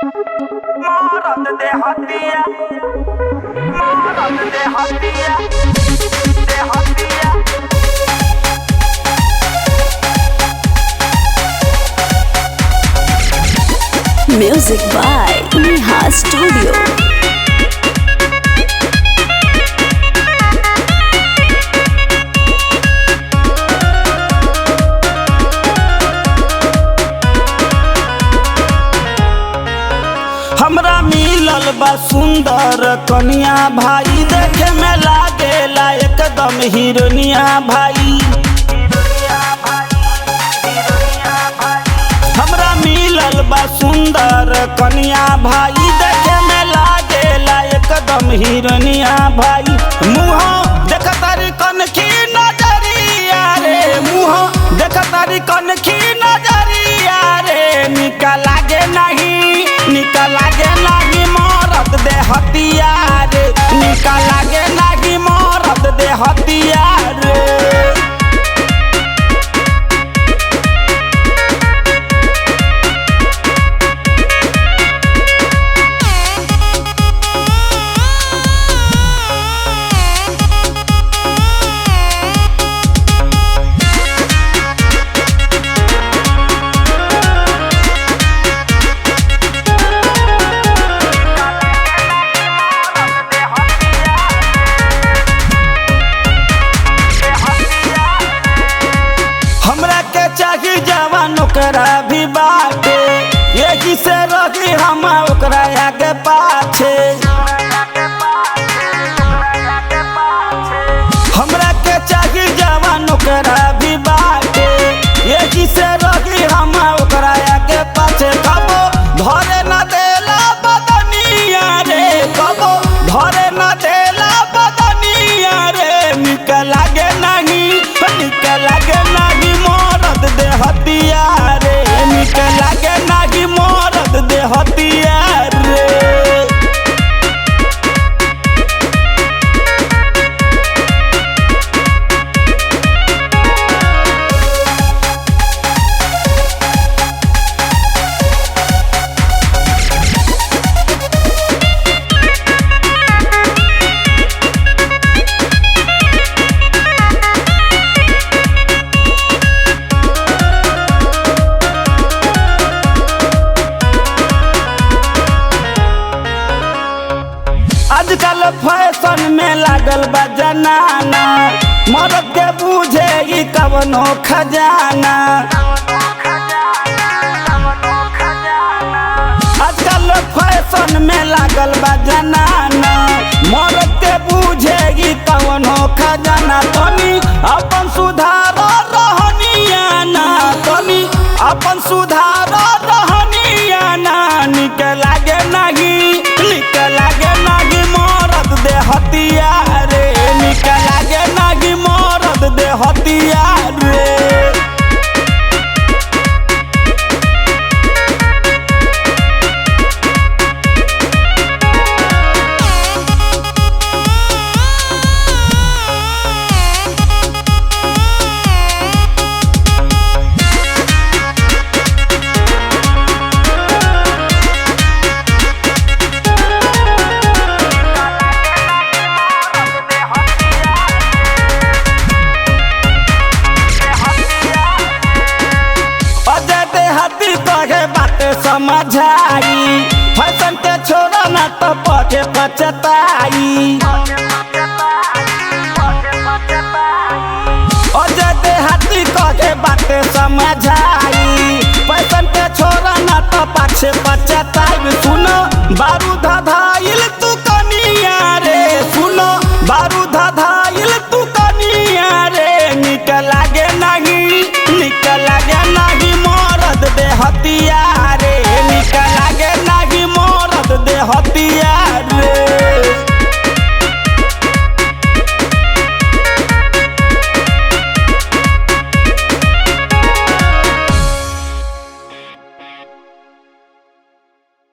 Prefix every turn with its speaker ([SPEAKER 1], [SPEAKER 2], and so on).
[SPEAKER 1] Morot de hatiya, morot de hatiya, de hatiya.
[SPEAKER 2] Music by Neha Studio.
[SPEAKER 1] हमरा मिलल बा सुंदर कन्या भाई, देखे में लागेला एकदम हीरोनिया भाई। हमरा मिलल बा सुंदर कन्या भाई, देखे में लागेला एकदम हीरोनिया भाई। मुँह देख तारी कनखी नजरिया रे, मुँह देख तारी कनखी नजरिया रे, निका लागे नहीं, निका लागे नहीं मरद दे हथियार, निका लागे नहीं मरद दे हथियार। हमरा के चाही जवान ओकरा भी बाटे, यही से रही हम ओकरा आगे पाछे। हमरा के चाही जवान ओकरा भी बाटे, यही से रही हम ओकरा आगे पाछे। कबो धरे न देला बदनिया रे, कबो धरे न देला बदनिया रे, निक लागे नहीं, निक लागे नहीं मरद दे हथियार, निक लागे नहीं मरद दे हथियार। आजकल फैशन में लागल बा जनाना, मर्द के बूझे ई कवनो खजाना। आजकल फैशन में लागल बा जनाना, मर्द के बूझे ई कवनो खजाना। तनी अपन सुधार रहनिया ना, तनी अपन सुधार रहनिया ना, निक लागे नहीं, निक लागे नहीं मरद दे हथियार, निक लागे नहीं मरद दे हथियार। समझाई फैशन के छोड़ा ना तो पके पछताई। अजय देहाती कहे बात समझाई।